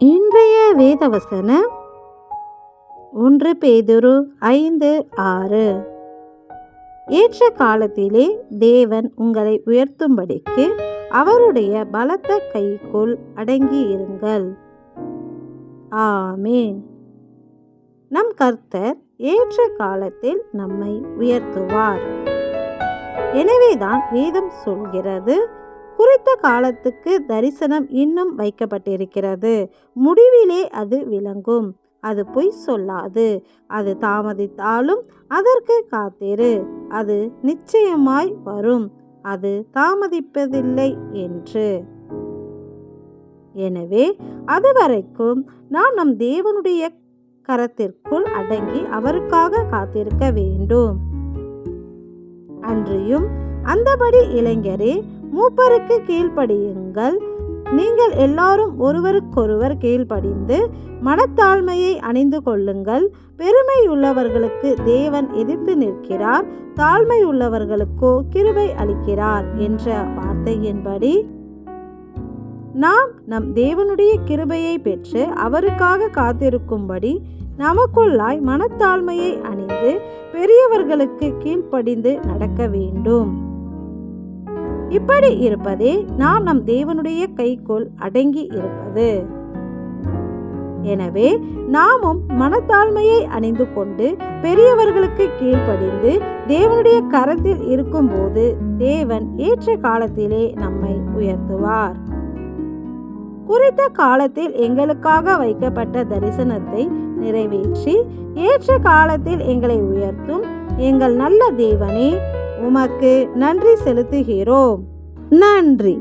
இன்றைய வேதவசனம் 1 பேதுரு 5:6. ஏற்ற காலத்திலே தேவன் உங்களை உயர்த்தும்படிக்கு அவருடைய பலத்த கைக்குள் அடங்கியிருங்கள். ஆமேன். நம் கர்த்தர் ஏற்ற காலத்தில் நம்மை உயர்த்துவார். எனவேதான் வேதம் சொல்கிறது, குறித்த காலத்துக்கு தரிசனம் இன்னும் வைக்கப்பட்டிருக்கிறது, முடிவிலே அது விளங்கும், அது பொய் சொல்லாது, அது தாமதித்தாலும் அதற்கு காத்திரு, அது நிச்சயமாய் வரும், அது தாமதிப்பதில்லை என்று. எனவே அதுவரைக்கும் நாம் நம் தேவனுடைய கரத்திற்குள் அடங்கி அவருக்காக காத்திருக்க வேண்டும். அன்றியும் அந்தபடி இளைஞரே, மூப்பருக்கு கீழ்ப்படியுங்கள். நீங்கள் எல்லாரும் ஒருவருக்கொருவர் கீழ்ப்படிந்து மனத்தாழ்மையை அணிந்து கொள்ளுங்கள். பெருமை உள்ளவர்களுக்கு தேவன் எதிர்த்து நிற்கிறார், தாழ்மை உள்ளவர்களுக்கோ கிருபை அளிக்கிறார் என்ற வார்த்தையின்படி நாம் நம் தேவனுடைய கிருபையை பெற்று அவருக்காக காத்திருக்கும்படி நமக்குள்ளாய் மனத்தாழ்மையை அணிந்து பெரியவர்களுக்கு கீழ்ப்படிந்து நடக்க வேண்டும். இப்படி இருப்பதே நாம் நம் தேவனுடைய கைக்குள் அடங்கி இருப்பது. எனவே நாமும் மனத்தாழ்மையை அணிந்து கொண்டு பெரியவர்களுக்கு கீழ்ப்படிந்து தேவனுடைய கரத்தில் இருக்கும்போது தேவன் ஏற்ற காலத்திலே நம்மை உயர்த்துவார். குறித்த காலத்தில் எங்களுக்காக வைக்கப்பட்ட தரிசனத்தை நிறைவேற்றி ஏற்ற காலத்தில் எங்களை உயர்த்தும் எங்கள் நல்ல தேவனே, உமக்கு நன்றி செலுத்துகிறோம். நன்றி.